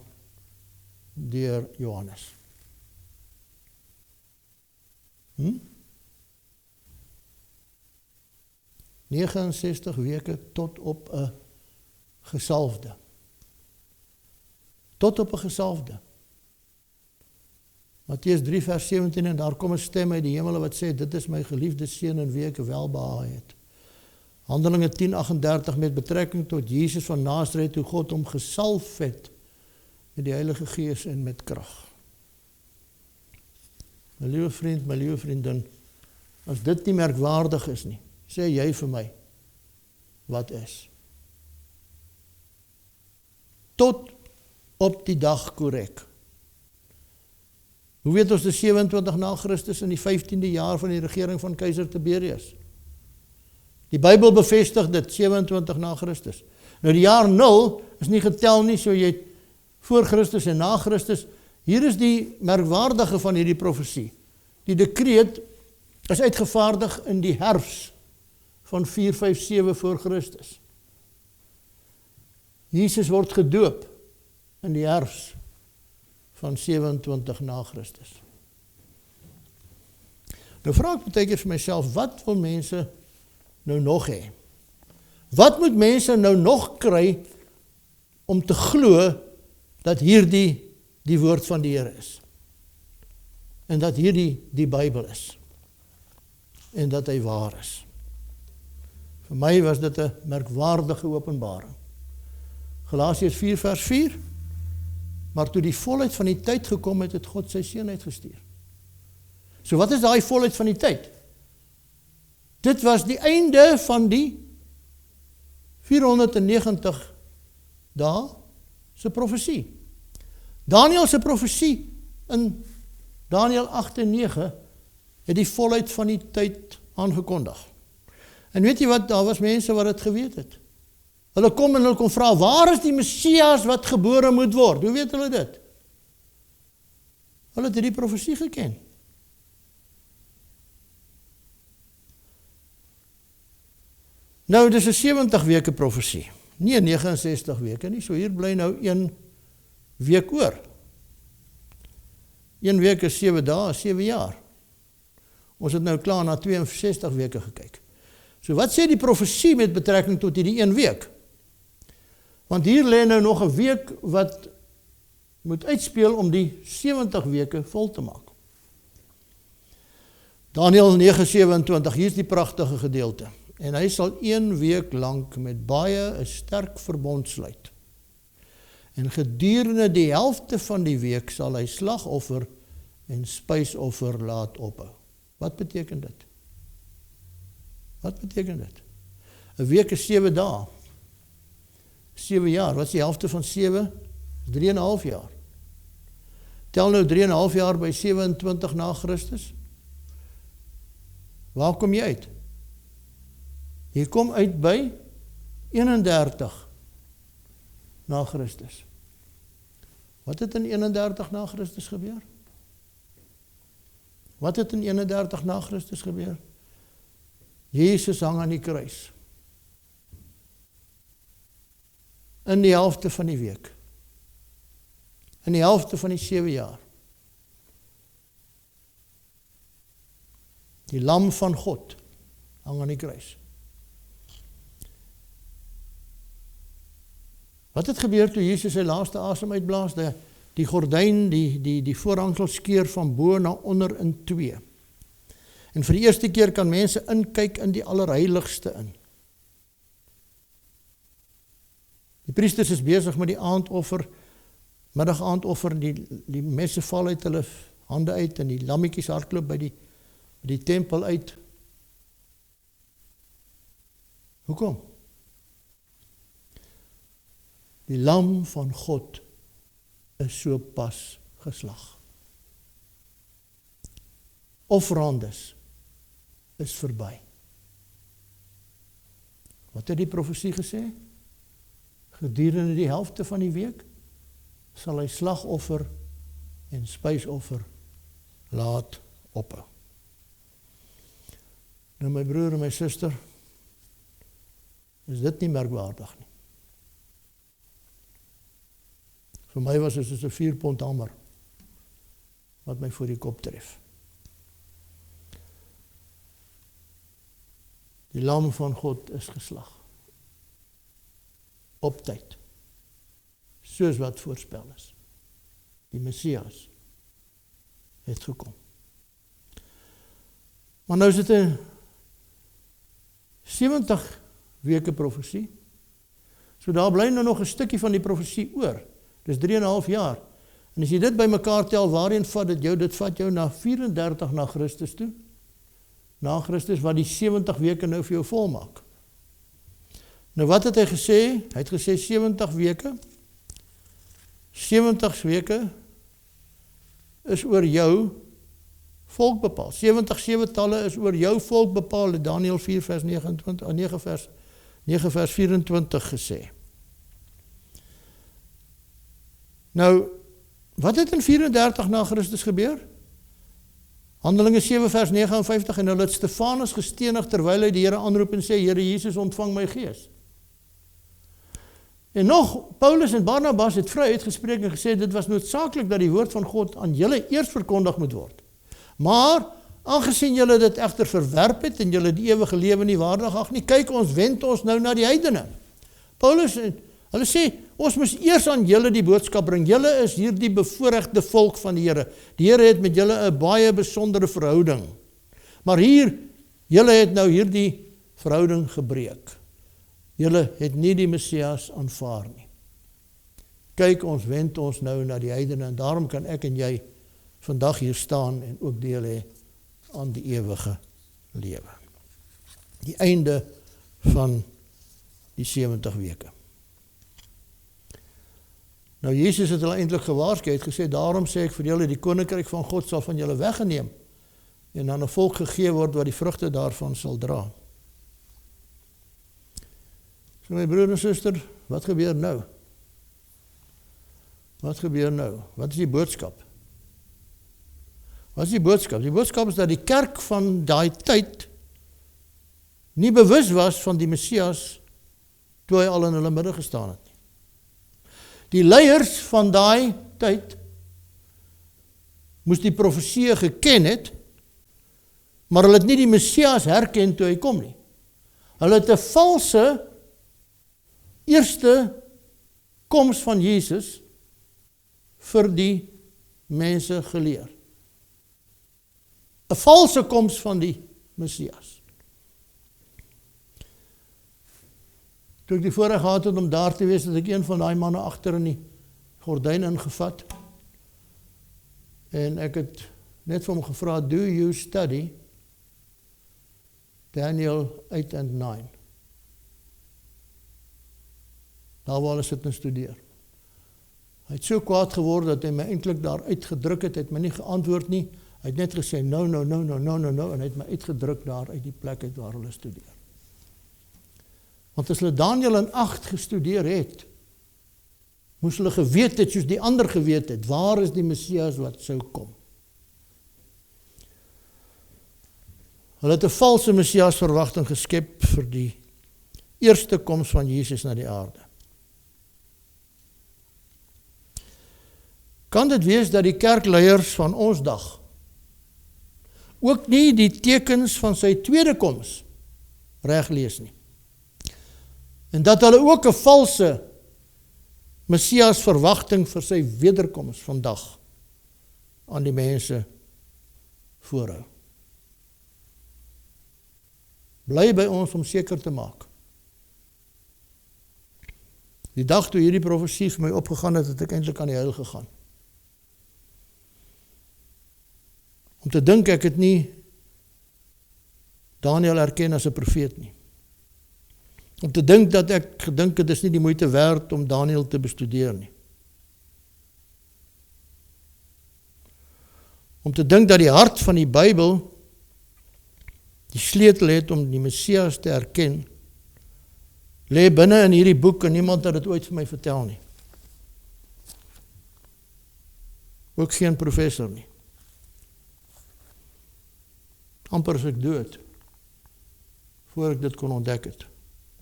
Speaker 1: deur Johannes. 69 weke tot op 'n gesalfde. Tot op 'n gesalfde. Matteus 3 vers 17, en daar kom 'n stem uit die hemel wat sê, dit is my geliefde seun in wie ek welbehae het. Handelinge 10:38 met betrekking tot Jesus van Nasaret, hoe God hom gesalf het met die Heilige Gees en met krag. My liewe vriend, my liewe vriendin, as dit nie merkwaardig is nie, sê jy vir my, wat is? Tot op die dag korrek. Hoe weet ons dis 27 na Christus in die 15de jaar van die regering van keiser Tiberius? Die Bybel bevestig dit, 27 na Christus. Nou die jaar 0 is nie getel nie, so jy het voor Christus en na Christus. Hier is die merkwaardige van hierdie profesie. Die dekreet is uitgevaardig in die herfs van 457 voor Christus. Jesus word gedoop in die herfs van 27 na Christus. Nou vra ek baie keer vir myself, wat wil mense nou nog hê? Wat moet mense nou nog kry om te glo dat hierdie die woord van die Here is? En dat hierdie die Bybel is? En dat hy waar is? Vir my was dit 'n merkwaardige openbaring. Galasiërs 4 vers 4, maar toe die volheid van die tyd gekom het, het God sy seun uitgestuur. So wat is daai volheid van die tyd? Dit was die einde van die 490 dae se profesie. Daniël se profesie in Daniël 8 en 9 het die volheid van die tyd aangekondig. En weet jy wat, daar was mense wat dit geweet het. Hulle kom en hulle kom vra, waar is die Messias wat gebore moet word? Hoe weet hulle dit? Hulle het hierdie profesie geken. Nou, dis 'n 70 weke profesie. Nie 69 weke nie, so hier bly nou 1 week oor. 1 week is 7 dae, 7 jaar. Ons het nou klaar na 62 weke gekyk. So wat sê die profesie met betrekking tot hierdie 1 week? Want hier lê nou nog 'n week wat moet uitspeel om die 70 weke vol te maak. Daniël 9:27, hier is die pragtige gedeelte. En hy sal 1 week lank met baie 'n sterk verbond sluit. En gedurende die helfte van die week sal hy slagoffer en spysoffer laat ophou. Wat beteken dit? Wat beteken dit? 'n week is 7 dae. 7 jaar, wat is die helfte van 7? 3,5 jaar. Tel nou 3,5 jaar by 27 na Christus. Waar kom jy uit? Jy kom uit by 31 na Christus. Wat het in 31 na Christus gebeur? Wat het in 31 na Christus gebeur? Jesus hang aan die kruis. In die helfte van die week. In die helfte van die 7 jaar. Die lam van God hang aan die kruis. Wat het gebeur toe Jesus sy laaste asem uitblaas? Die gordyn, die voorhangsel skeur van bo na onder in 2. En vir die eerste keer kan mense inkyk in die allerheiligste in. Die priesters is besig met die aandoffer, middag-aandoffer, die messe val uit hulle hande uit en die lammetjies hardloop by die tempel uit. Hoekom? Die lam van God is so pas geslag. Offerandes is verby. Wat het die profesie gesê? Gedurende die helfte van die week sal hy slagoffer en spysoffer laat ophou. Nou my broer en my suster, is dit nie merkwaardig nie. Vir my was dit soos 'n 4-pond hamer wat my voor die kop tref. Die lam van God is geslag. Op tyd. Soos wat voorspel is. Die Messias het gekom. Maar nou is dit 'n 70 weke profesie. So daar bly nou nog 'n stukkie van die profesie oor. Dis 3,5 jaar. En as jy dit bymekaar tel, waarheen vat dit jou? Dit vat jou na 34 na Christus toe. Na Christus wat die 70 weke nou vir jou volmaak. Nou wat het hy gesê? Hy het gesê 70 weke. 70 weke is oor jou volk bepaal. 70 7-talle is oor jou volk bepaal, het Daniël 4 vers 29, 9 vers 24 gesê. Nou, wat het in 34 na Christus gebeur? Handelinge 7 vers 59, en hulle het Stefanus gestenig terwyl hy die Here aanroep en sê, Here Jesus, ontvang my gees. En nog, Paulus en Barnabas het vry uitgespreek en gesê, dit was noodsaaklik dat die woord van God aan julle eers verkondig moet word. Maar, aangesien julle dit egter verwerp het en julle die ewige lewe nie waardig ag nie, kyk, ons wend ons nou na die heidene. Paulus en hulle sê, ons moet eers aan julle die boodskap bring. Julle is hier die bevoorregte volk van die Here. Die Here het met julle 'n baie besondere verhouding. Maar hier, julle het nou hierdie verhouding gebreek. Julle het nie die Messias aanvaar nie. Kyk, ons wend ons nou na die heidene en daarom kan ek en jy vandag hier staan en ook deel hê aan die ewige lewe. Die einde van die 70 weke. Nou Jesus het hulle eintlik gewaarsku, hy het gesê, daarom sê ek vir julle, die koninkryk van God sal van julle weggeneem en aan 'n volk gegee word wat die vrugte daarvan sal dra. So my broer en suster, wat gebeur nou? Wat gebeur nou? Wat is die boodskap? Wat is die boodskap? Die boodskap is dat die kerk van daai tyd nie bewus was van die Messias toe hy al in hulle midde gestaan het. Die leiers van daai tyd moes die profeseë geken het, maar hulle het nie die Messias herken toe hy kom nie. Hulle het 'n valse eerste koms van Jesus vir die mense geleer. 'n Valse koms van die Messias. Toe ek die voorreg gehad het om daar te wees, het ek een van daai manne agter in die gordyn ingevat. En ek het net vir hom gevra, do you study Daniel 8 and 9? Daar waar hulle sit en studeer. Hy het so kwaad geword dat hy my eintlik daar uitgedruk het, hy het my nie geantwoord nie. Hy het net gesê, no, en hy het my uitgedruk daar uit die plek uit waar hulle studeer. Want as hulle Daniël in 8 gestudeer het, moes hulle geweet het, soos die ander geweet het, waar is die Messias wat sou kom. Hulle het 'n valse Messias verwagting geskep vir die eerste koms van Jesus na die aarde. Kan dit wees dat die kerkleiers van ons dag ook nie die tekens van sy tweede koms reg lees nie? En dat hulle ook 'n valse Messias verwagting vir sy wederkoms vandag aan die mense voorhou. Bly by ons om seker te maak. Die dag toe hierdie profesie vir my opgegaan het, het ek eintlik aan die huil gegaan. Om te dink ek het nie Daniël erken as 'n profeet nie. Om te dink dat ek gedink het, is nie die moeite werd om Daniël te bestudeer nie. Om te dink dat die hart van die Bybel die sleutel het om die Messias te erken, lê binne in hierdie boek en niemand het dit ooit vir my vertel nie. Ook geen professor nie. Amper as ek dood, voor ek dit kon ontdek het.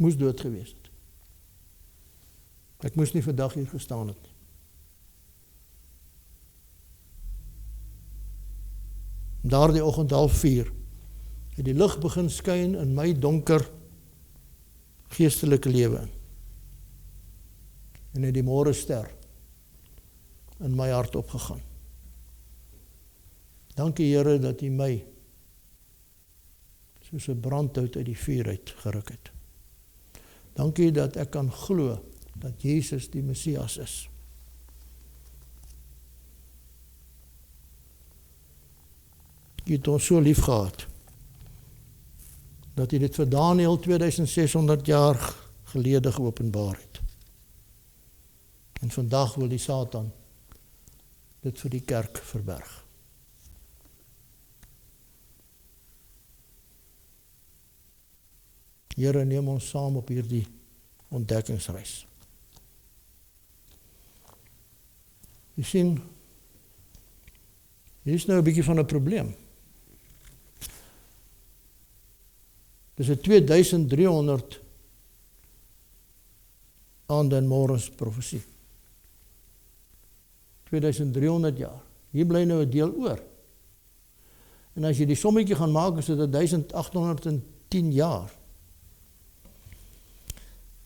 Speaker 1: Moes dood gewees het. Ek moes nie vandag hier gestaan het nie. Daardie oggend 3:30 het die lig begin skyn in my donker geestelike lewe. En het die môrester in my hart opgegaan. Dankie Here dat U my soos 'n brandhout uit die vuur uit geruk het. Dankie dat ek kan glo dat Jesus die Messias is. U het ons so lief gehad, dat U dit vir Daniël 2600 jaar gelede geopenbaar het. En vandag wil die Satan dit vir die kerk verberg. Here, neem ons saam op hierdie ontdekkingsreis. Jy sien, hier is nou 'n bietjie van 'n probleem. Dis 'n 2300 aande en môres profesie. 2300 jaar. Hier bly nou 'n deel oor. En as jy die sommetjie gaan maak, is dit 1810 jaar.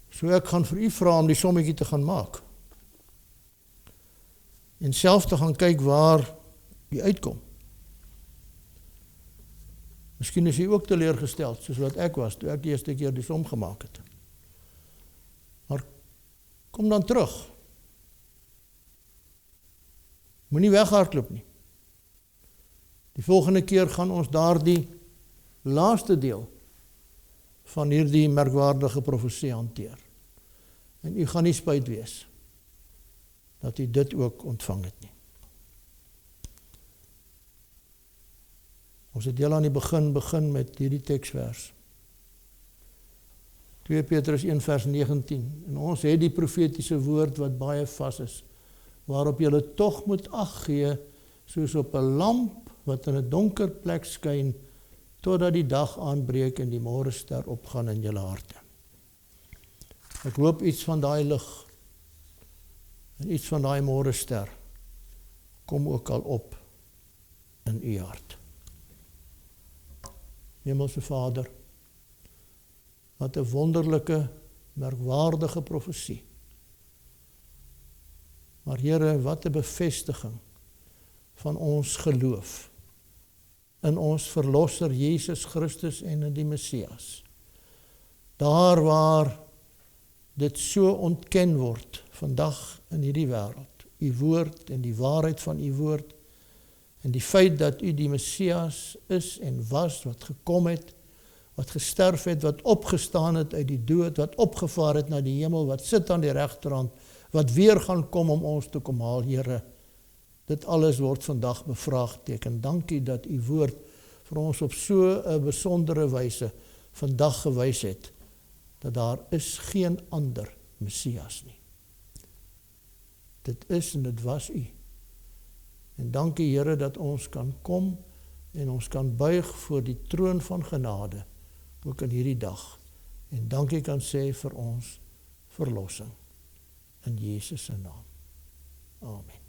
Speaker 1: So ek gaan vir u vra om die sommetjie te gaan maak. En self te gaan kyk waar u uitkom. Miskien is u ook teleurgesteld, soos wat ek was, toe ek die eerste keer die som gemaak het. Maar kom dan terug. Moenie weghardloop nie. Die volgende keer gaan ons daardie laaste deel van hierdie merkwaardige profesie hanteer. En u gaan nie spyt wees dat u dit ook ontvang het nie. Ons het heel aan die begin met hierdie teksvers. 2 Petrus 1 vers 19. En ons het die profetiese woord wat baie vas is, waarop julle tog moet ag gee, soos op 'n lamp wat in 'n donker plek skyn, totdat die dag aanbreek en die môrester opgaan in julle harte. Ek hoop iets van daai lig en iets van daai môrester kom ook al op in u hart. Hemelse Vader, wat 'n wonderlike, merkwaardige profesie. Maar Here, wat 'n bevestiging van ons geloof in ons Verlosser Jesus Christus en in die Messias. Daar waar dit so ontken word vandag in hierdie wêreld, u woord en die waarheid van u woord, en die feit dat u die Messias is en was, wat gekom het, wat gesterf het, wat opgestaan het uit die dood, wat opgevaar het na die hemel, wat sit aan die regterhand, wat weer gaan kom om ons te kom haal, Here. Dit alles word vandag bevraagteken. Dankie dat u woord vir ons op so 'n besondere wyse vandag gewys het, dat daar is geen ander Messias nie. Dit is en dit was u. En dankie Here dat ons kan kom en ons kan buig voor die troon van genade, ook in hierdie dag. En dankie kan sê vir ons verlossing. In Jesus se naam. Amen.